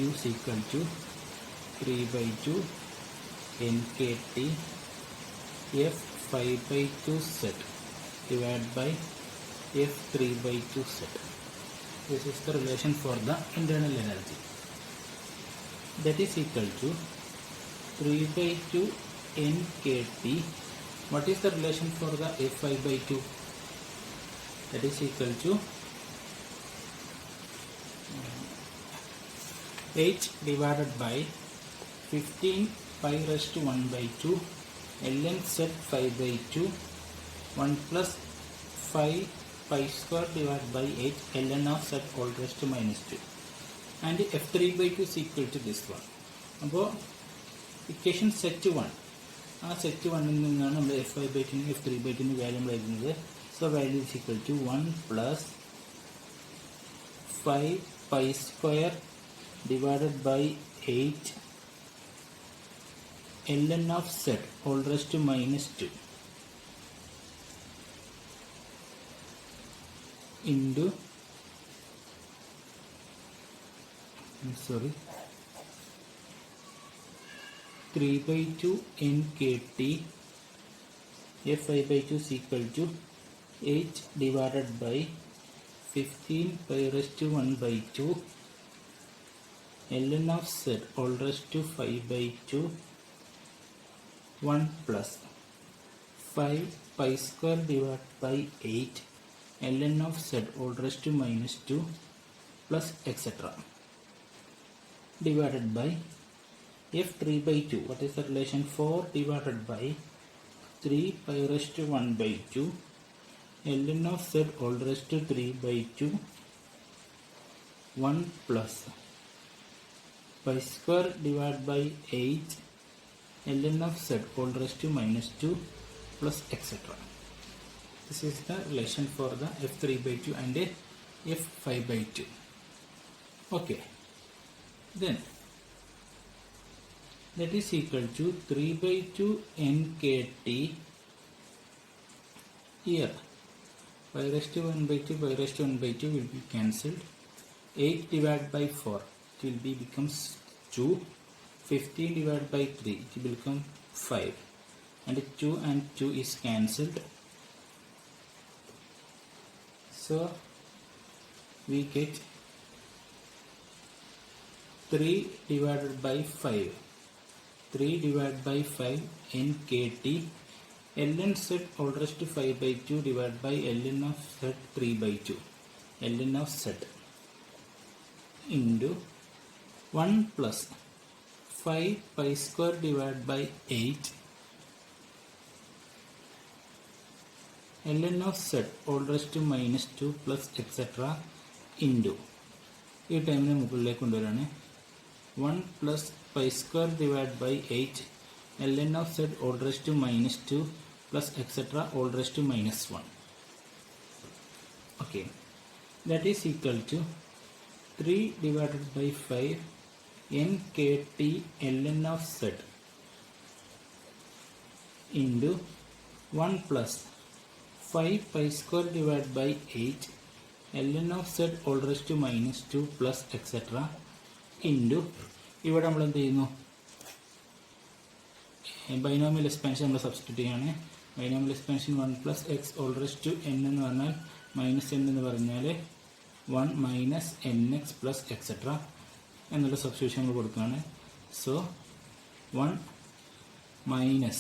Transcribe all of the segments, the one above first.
u is equal to 3/2 nkt f 5/2 z divided by f 3/2 z. This is the relation for the internal energy. That is equal to 3/2 nkt. What is the relation for the f 5/2? That is equal to 8 divided by 15 pi raised to 1/2 ln z 5/2 1 plus 5 pi square divided by 8 ln of z all raised to minus 2, and f 3/2 is equal to this one. അപ്പോൾ equation set 1, ആ set 1ൽ നിന്നാണ് നമ്മൾ f 5/2 f 3/2 value നമ്മൾ എഴുതുന്നത്. So value is equal to 1 plus 5 pi square divided by 8 ln of z all raised to minus 2 into 3/2 nkt f 5/2 is equal to 8 divided by 15 pi raised to 1/2 ln of z all raised to 5/2 1 plus 5 pi square divided by 8 ln of z all raised to minus 2 plus etc. divided by f 3/2. What is the relation? 4 divided by 3 pi raised to 1/2 ln of z all raised to 3/2 1 plus pi square divided by 8 ln of z all raised to minus 2 plus etc. This is the relation for the f 3/2 and f 5/2. Okay, then that is equal to 3/2 nkt. Here pi raised to 1/2 pi raised to 1/2 will be cancelled. 8 divided by 4 it will be becomes 2. 15 divided by 3 it will become 5, and 2 and 2 is cancelled. So we get 3 divided by 5. 3 divided by 5 nkt ln z all raised to 5/2 divided by ln of z 3/2 ln of z into 1 plus 5 pi square divided by 8 ln of z all raised to minus 2 plus etc. into ഈ ടൈമിനെ മുകളിലേക്ക് കൊണ്ടുവരാണ് 1 plus pi square divided by 8 ln of z all raised to minus 2 plus etc. all raised to minus 1. Okay, that is equal to 3 divided by 5 nkt ln of z into 1 plus 5 pi square divided by 8 ln of z all raised to minus 2 plus etc. into ഇവിടെ നമ്മൾ എന്ത് ചെയ്യുന്നു, binomial expansion നമ്മൾ substitute ചെയ്യാണ്. Binomial expansion 1 plus x all raised to n എന്ന് പറഞ്ഞാൽ minus n എന്ന് പറഞ്ഞാൽ 1 minus nx plus etc. എന്നുള്ള സബ്സ്റ്റിറ്റ്യൂഷൻ നമ്മൾ കൊടുക്കുകയാണ്. So 1 minus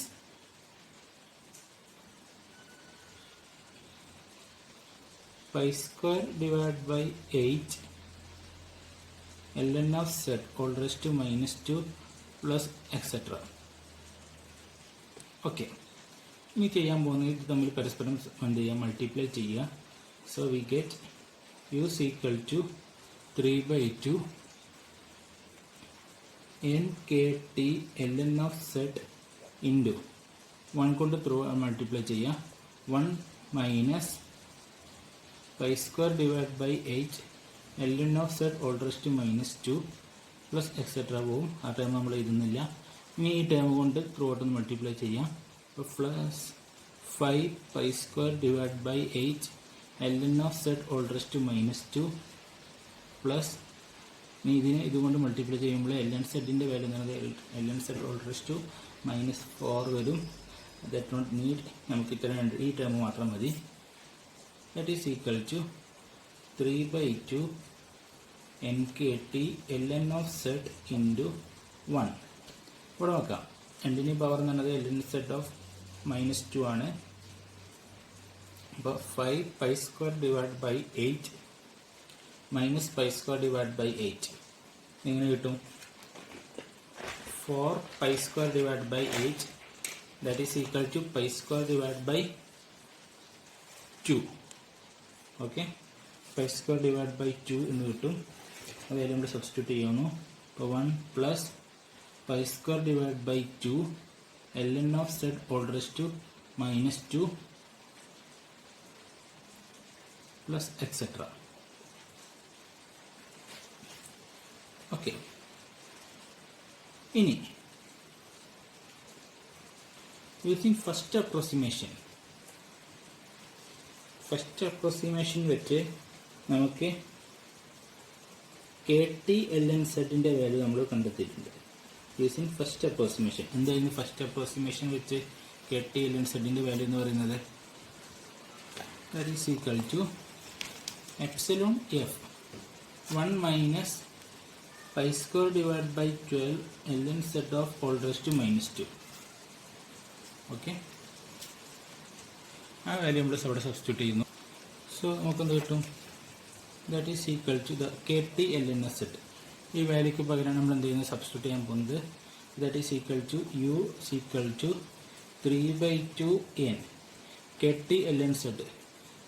pi square divided by 8 ln of z all raised to minus 2 plus etc. Okay, ഇനി ചെയ്യാൻ പോകുന്നത് ഇത് തമ്മിൽ പരസ്പരം എന്ത് ചെയ്യുക, മൾട്ടിപ്ലൈ ചെയ്യുക. So we get u is equal to 3/2 nkt ln of z into 1 കൊണ്ട് ത്രൂ മൾട്ടിപ്ലൈ ചെയ്യുക. 1 minus pi square divided by 8 ln of z all raised to minus 2 plus etc. പോവും. ആ ടൈം നമ്മൾ എഴുതുന്നില്ല. ഇനി ഈ ടൈം കൊണ്ട് ത്രൂ ഔട്ട് ഒന്ന് മൾട്ടിപ്ലൈ ചെയ്യാം. അപ്പോൾ plus 5 pi square divided by 8 ln of z all raised to minus 2 plus ഇനി ഇതിനെ ഇതുകൊണ്ട് മൾട്ടിപ്ലൈ ചെയ്യുമ്പോൾ എൽ എൻ സെഡിൻ്റെ വാല്യൂ എന്ന് പറയുന്നത് L N Z whole raised to -4 വരും. ദാറ്റ് നോട്ട് നീഡ്, നമുക്ക് ഇത്ര ഈ ടേം മാത്രം മതി. That is equal to 3/2 NKT ln of z into 1. ഇവിടെ നോക്കാം, രണ്ടിൻ്റെ പവർ എന്ന് പറയുന്നത് ln z ഓഫ് -2 ആണ്. അപ്പോൾ 5π² ഡിവൈഡ് ബൈ 8 -π² ഡിവൈഡ് ബൈ 8 എങ്ങനെ കിട്ടും? 4π² divide by 8 that is equal to π² divide by 2. Okay, π² divide by 2 എന്ന് കിട്ടും. അത് നമ്മൾ സബ്സ്റ്റിറ്റ്യൂട്ട് ചെയ്യുന്നു. അപ്പോൾ 1 plus π² divide by 2 ln of z all raised to -2 plus etcetera. Okay, ഇനി യൂസിങ് ഫസ്റ്റ് അപ്രോക്സിമേഷൻ വെച്ച് നമുക്ക് KT ln z വാല്യൂ നമ്മൾ കണ്ടെത്തിയിട്ടുണ്ട്. Using first approximation. എന്തായിരുന്നു ഫസ്റ്റ് അപ്രോക്സിമേഷൻ വെച്ച് KT ln z വാല്യൂ എന്ന് പറയുന്നത്? That is equal to epsilon F 1 minus π² divide by 12 ln z of all raised to -2. Okay, ആ value നമ്മൾ അവിടെ സബ്സ്റ്റിറ്റ്യൂട്ട് ചെയ്യുന്നു. സോ നമുക്കെന്ത് കിട്ടും? That is equal to the KT ln z. ഈ വാല്യൂക്ക് പകരം നമ്മൾ എന്ത് ചെയ്യുന്നത്? സബ്സ്റ്റിറ്റ്യൂട്ട് ചെയ്യാൻ പോകുന്നത്. That is equal to u equal to 3/2 n KT ln z.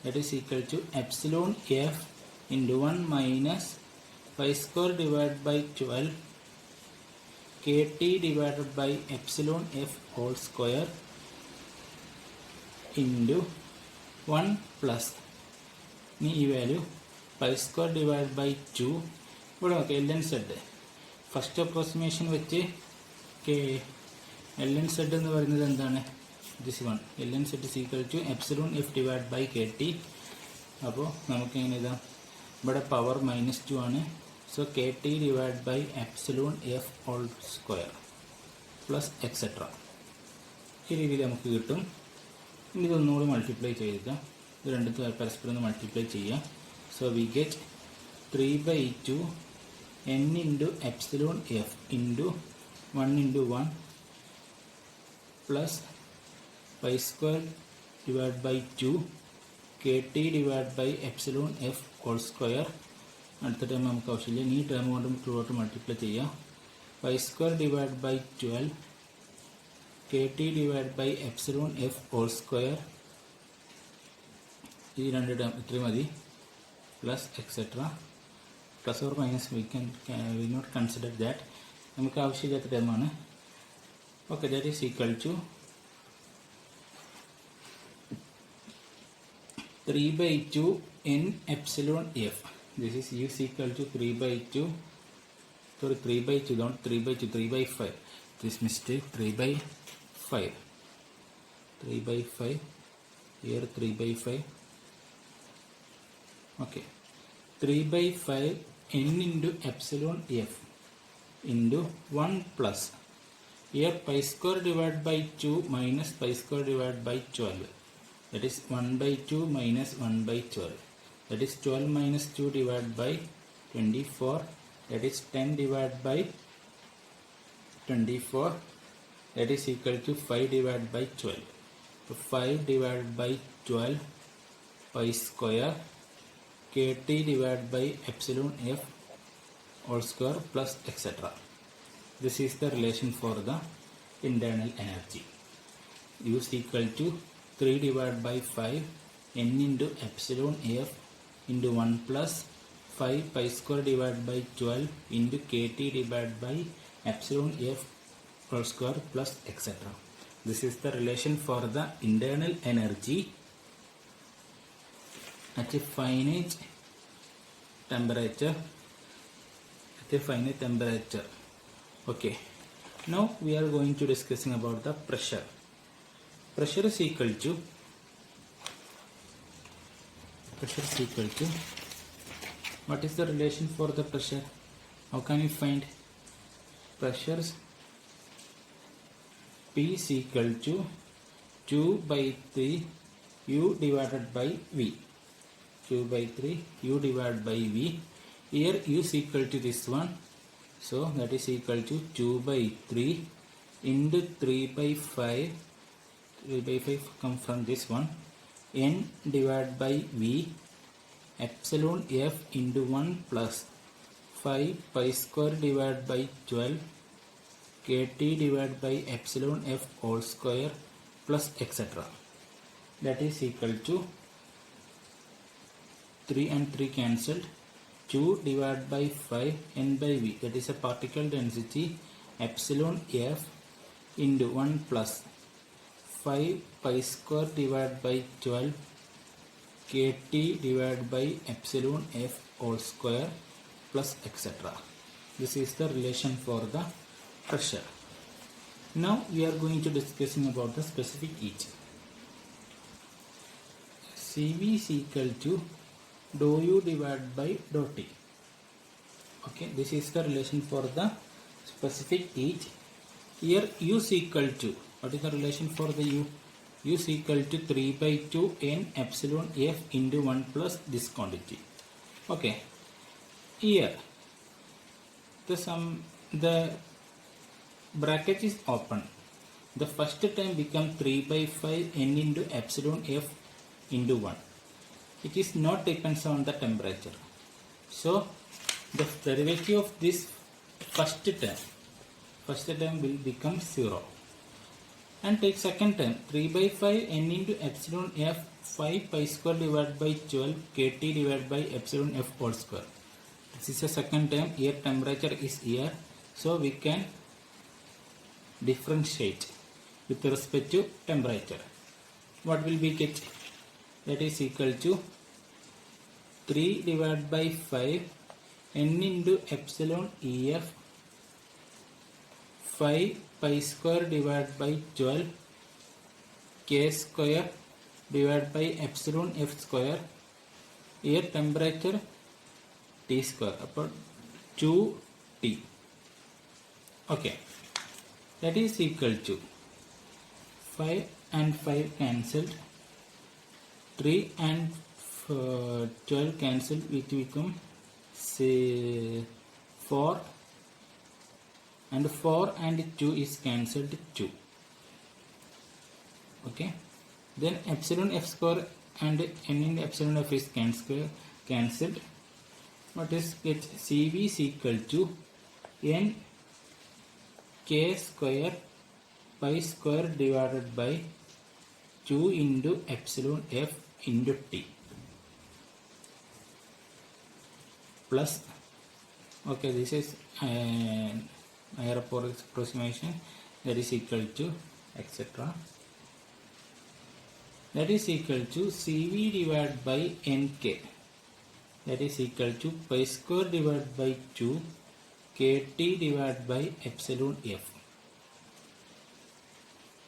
That is equal to epsilon F into 1 minus π² divide by 12 KT divided by epsilon F whole square into 1 plus ഇനി ഈ value π² divide by 2. ഇവിടെ നോക്കാം, ln z first approximation വെച്ച് ln z എന്ന് പറയുന്നത് എന്താണ്? This 1 ln z is equal to epsilon F divide by KT. അപ്പോൾ നമുക്ക് എങ്ങനെ ഇതാ, ഇവിടെ പവർ -2 ആണ്. So KT divide by epsilon F whole square plus etcetera. ഈ രീതിയിൽ നമുക്ക് കിട്ടും. ഇനി ഇതൊന്നുകൂടി മൾട്ടിപ്ലൈ ചെയ്ത് ഇത് രണ്ടും പരസ്പരം ഒന്ന് മൾട്ടിപ്ലൈ ചെയ്യാം. So we get 3/2 n into epsilon F into 1 into 1 plus π² divide by 2 KT divide by epsilon F whole square. അടുത്ത ടേം നമുക്ക് ആവശ്യമില്ല, ഈ ടേം കൊണ്ട് ത്രൂഔട്ട് മൾട്ടിപ്ലൈ ചെയ്യാം. π² divide by 12 KT divide by epsilon F whole square. ഈ രണ്ട് term ഇത്രയും മതി. Plus etcetera. Plus or minus V not consider that. നമുക്ക് ആവശ്യമില്ലാത്ത ടേമാണ്. Okay, that is equal to 3/2 n epsilon f. This is u is equal to 3/2. Sorry, 3/2, not 3/2, 3/5. This mistake, 3/5. 3/5. Here 3/5. Okay. 3/5 n into epsilon f into 1 plus. Here π² divided by 2 minus π² divided by 12. That is 1/2 minus 1/12. That is 12 minus 2 divided by 24. That is 10 divided by 24. That is equal to 5 divided by 12. So 5 divided by 12 pi square KT divided by epsilon f whole square plus etc. This is the relation for the internal energy. U is equal to 3 divided by 5 n into epsilon f into 1 plus 5 pi square divided by 12 into KT divided by epsilon f whole square plus etc. This is the relation for the internal energy at a finite temperature. Okay, now we are going to discussing about the pressure. Pressure is equal to what is the relation for the pressure? How can we find pressures? P is equal to 2 by 3 U divided by V. 2 by 3 U divided by V. Here U is equal to this one. So that is equal to 2 by 3 into 3 by 5. 3 by 5 come from this one. N divided by V. Epsilon F into 1 plus 5 pi square divided by 12 KT divided by epsilon F whole square plus etc. That is equal to 3 and 3 cancelled. 2 divided by 5 N by V, that is a particle density epsilon F into 1 plus 5 pi square divided by 12 KT divided by epsilon F whole square plus etc. This is the relation for the pressure. Now we are going to discussing about the specific heat. Cv is equal to dou U divided by dou T. Okay, this is the relation for the specific heat. Here U is equal to, what is the relation for the U? U is equal to 3 by 2 N epsilon F into 1 plus this quantity. Okay, here the bracket is open. The first term become 3 by 5 N into epsilon F into 1. It is not depends on the temperature. So the derivative of this first term will become 0. And take second term, 3 by 5 N into epsilon F 5 pi square divided by 12 KT divided by epsilon F whole square. This is the second term. Here temperature is here. So we can differentiate with respect to temperature. What will we get? That is equal to 3 divided by 5 N into epsilon EF 5 pi square divided by 12 K square divided by epsilon F square. Here temperature T square upon 2T. Okay, that is equal to 5 and 5 cancelled, 3 and 12 cancelled, which become say 4, and 4 and 2 is cancelled 2. Okay, then epsilon F square and N in epsilon F is cancelled. What is get? Cv is equal to N K square pi square divided by 2 into epsilon F into T plus, okay, this is higher approximation, that is equal to etc. That is equal to Cv divided by Nk, that is equal to pi square divided by 2 KT divided by epsilon F.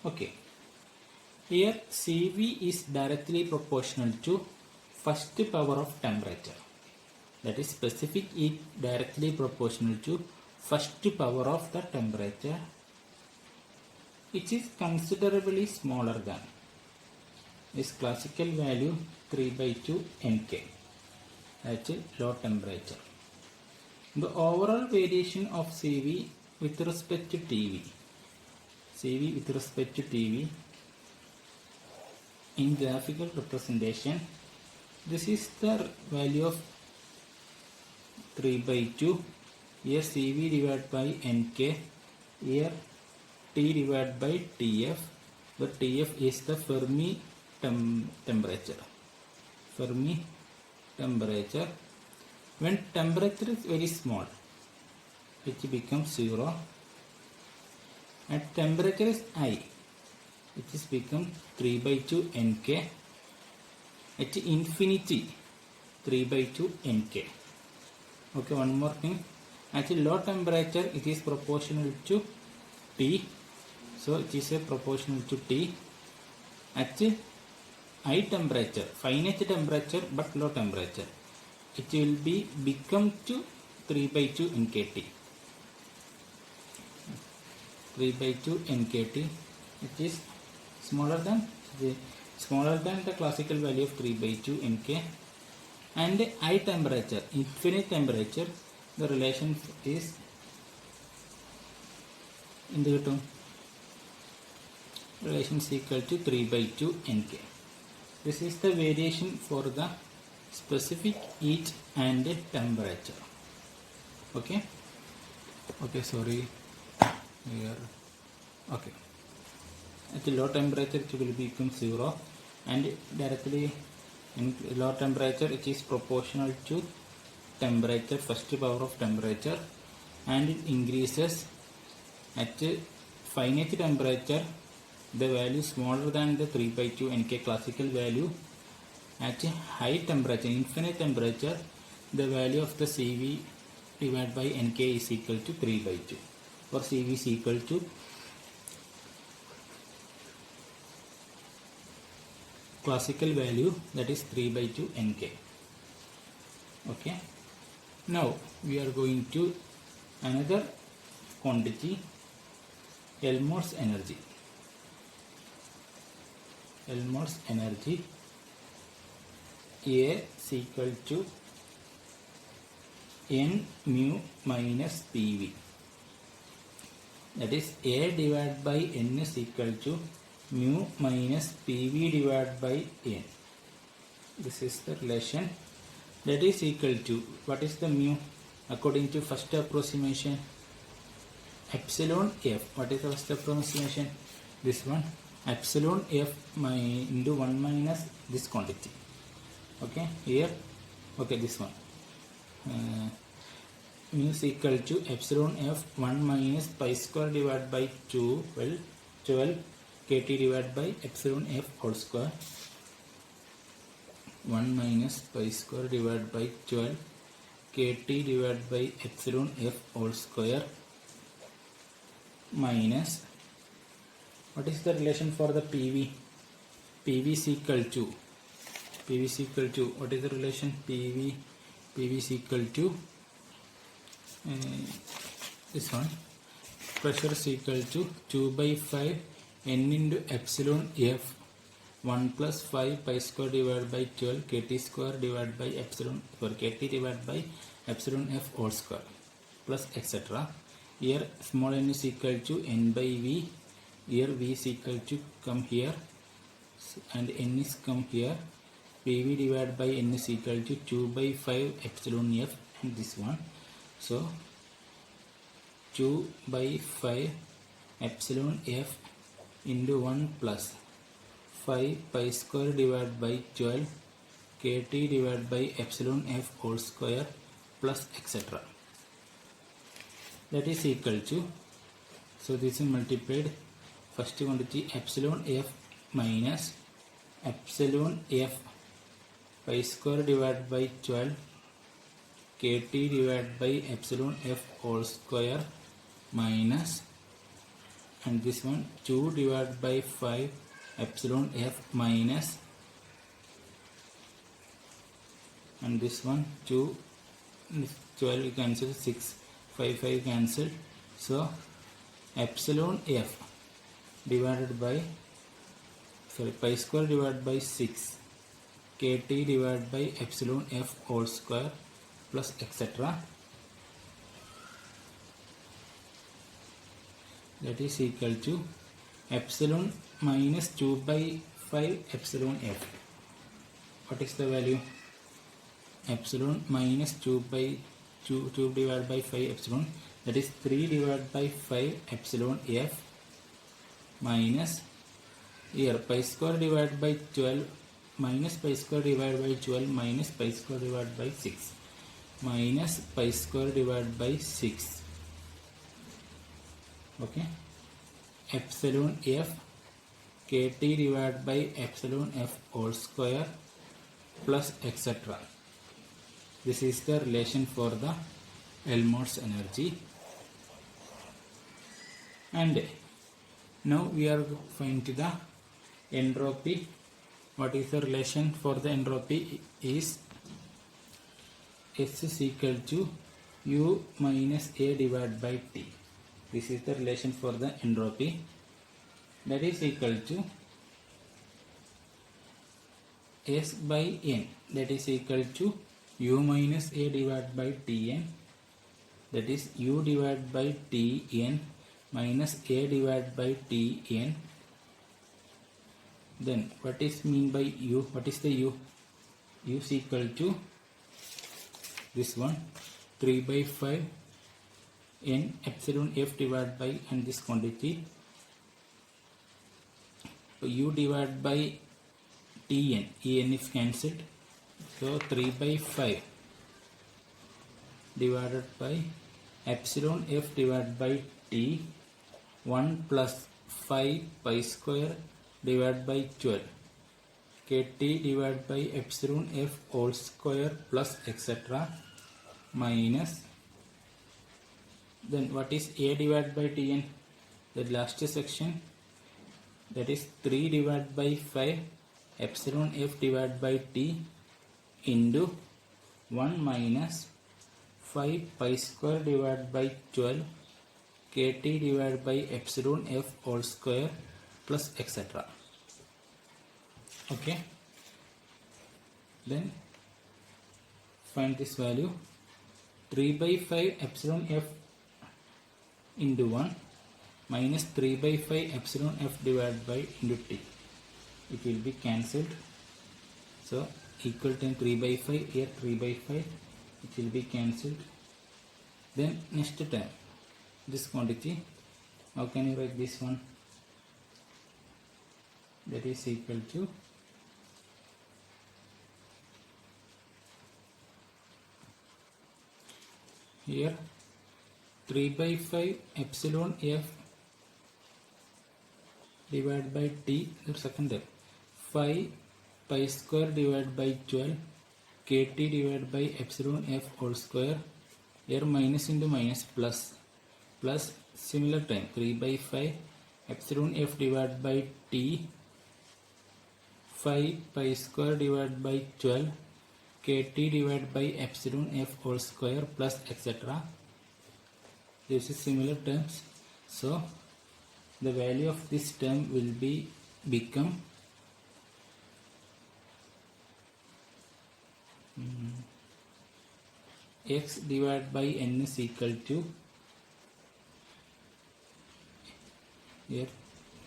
Okay, here Cv is directly proportional to first power of temperature, that is specific heat directly proportional to first power of the temperature, which is considerably smaller than this classical value 3 by 2 Nk, that is low temperature. The overall variation of Cv with respect to Tv, Cv with respect to Tv in graphical representation, this is the value of 3 by 2, here Cv divided by Nk, here T divided by Tf, where Tf is the Fermi temperature. Fermi temperature. When temperature is very small, which becomes 0, at temperature is high, which is become 3 by 2 Nk, at infinity 3 by 2 Nk. Okay, one more thing, at low temperature it is proportional to T, so it is a proportional to T. At high temperature, finite temperature but low temperature, it will be become to 3 by 2 nkt. 3 by 2 nkt, which is smaller than the classical value of 3 by 2 nk. And high temperature, infinite temperature, the relation is in the relation is equal to 3 by 2 nk. This is the variation for the specific heat and temperature. Okay, sorry here. Okay, at low temperature it will become 0, and directly in low temperature it is proportional to temperature, first power of temperature, and it increases at finite temperature. The value smaller than the 3 by 2 nk classical value. At high temperature, infinite temperature, the value of the Cv divided by nk is equal to 3 by 2, or Cv is equal to classical value, that is 3 by 2 nk. Okay, now we are going to another quantity, Helmholtz energy. Helmholtz energy A is equal to n mu minus PV. That is A divided by n is equal to mu minus PV divided by n. This is the relation. That is equal to, what is the mu according to first approximation? Epsilon f. What is the first approximation? This one, epsilon f into 1 minus this quantity. Okay, here, okay, this one mu is equal to epsilon f 1 minus pi square divided by 12 kt divided by epsilon f whole square. 1 minus pi square divided by 12 kt divided by epsilon f whole square minus, what is the relation for the PV? PV is equal to, what is the relation? PV is equal to this one, pressure is equal to 2 by 5 n into epsilon f 1 plus 5 pi square divided by 12 kt square divided by epsilon, or kt divided by epsilon f whole square, plus etc. Here small n is equal to n by v. Here v is equal to come here, and n is come here. PV divided by n is equal to 2 by 5 epsilon f, and this one. So 2 by 5 epsilon f into 1 plus 5 pi square divided by 12 kt divided by epsilon f whole square plus etc. That is equal to, so this is multiplied, first quantity epsilon f minus epsilon f pi square divided by 12 kt divided by epsilon f whole square minus, and this one 2 divided by 5 epsilon f minus, and this one 2, 12 cancel, 6 5 cancel. So epsilon f divided by, sorry, pi square divided by 6 kt divided by epsilon f whole square plus etc. That is equal to epsilon minus 2 by 5 epsilon f. What is the value? Epsilon minus 2 by 2 divided by 5 epsilon, that is 3 divided by 5 epsilon f minus, here pi square divided by 12 minus pi square divided by 12 minus pi square divided by 6 minus pi square divided by 6. Okay, epsilon f kt divided by epsilon f whole square plus etc. This is the relation for the Helmholtz energy. And now we are find the entropy. What is the relation for the entropy? Is S is equal to U minus A divided by T. This is the relation for the entropy. That is equal to S by N. That is equal to U minus A divided by Tn. That is U divided by Tn minus A divided by Tn. Then what is mean by U? What is the U? U is equal to this one 3 by 5 n epsilon f divided by and this quantity. So U divided by Tn, En is cancelled. So 3 by 5 divided by epsilon f divided by T 1 plus 5 pi square divided by 12 kt divided by epsilon f whole square plus etc. minus, then what is A divided by Tn? The last section, that is 3 divided by 5 epsilon f divided by T into 1 minus 5 pi square divided by 12 kt divided by epsilon f whole square plus etc. Okay, then find this value. 3 by 5 epsilon f into 1 minus 3 by 5 epsilon f divided by into T. It will be cancelled. So equal to 3 by 5, here 3 by 5, it will be cancelled. Then next term, this quantity, how can you write this one? That is equal to here 3 by 5 epsilon f divided by T, the second term 5 pi square divided by 12 kt divided by epsilon f whole square, here minus into minus plus similar term 3 by 5 epsilon f divided by T 5 pi square divided by 12 kt divided by epsilon f whole square plus etc. This is similar terms. So the value of this term will become x divided by n is equal to, here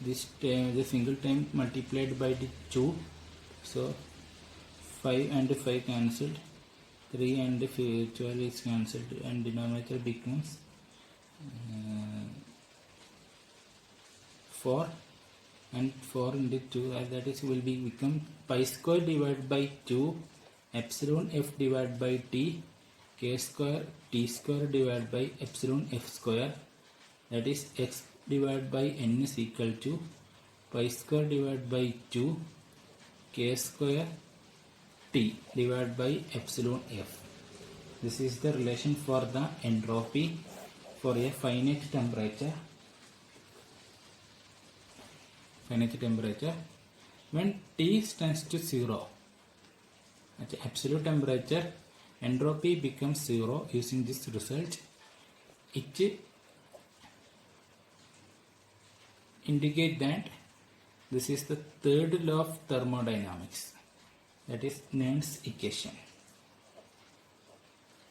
this term, the single term multiplied by the 2, so 5 and 5 cancelled, 3 and 12 is cancelled, and denominator becomes 4 and 4 into 2, that is will become pi square divided by 2 epsilon f divided by T k square T square divided by epsilon f square, that is x divided by n is equal to pi square divided by 2 k square T divided by epsilon f. This is the relation for the entropy for a finite temperature. When T tends to 0, at absolute temperature, entropy becomes 0. Using this result, it indicates that this is the third law of thermodynamics, that is Nernst equation.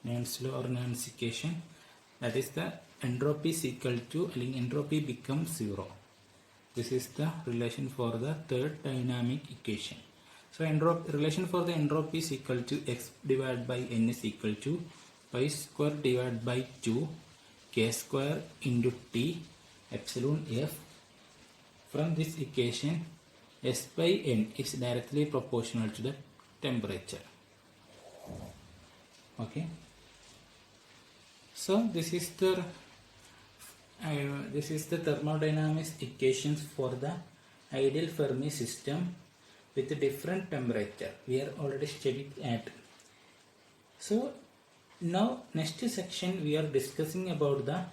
Nernst law or Nernst equation, that is the entropy is equal to, entropy becomes 0. This is the relation for the third dynamic equation. So relation for the entropy is equal to x divided by n is equal to pi square divided by 2 k square into T epsilon f. From this equation, S by n is directly proportional to the temperature. Okay. So this is the thermodynamics equations for the ideal Fermi system with a different temperature. We are already studied at. So now next section we are discussing about the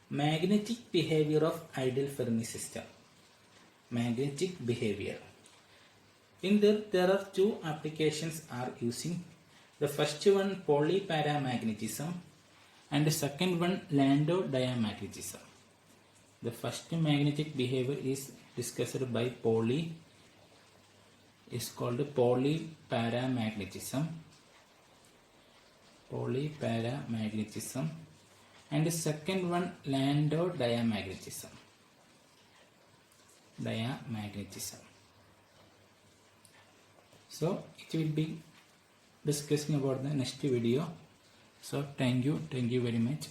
magnetic behavior of ideal Fermi system. Magnetic behavior. In there are two applications are using. The first one, polyparamagnetism, And the second one, Landau diamagnetism. The first magnetic behavior is discussed by Pauli, is called polyparamagnetism. Polyparamagnetism. And the second one, Landau diamagnetism. So it will be discussing about the next video. So thank you very much.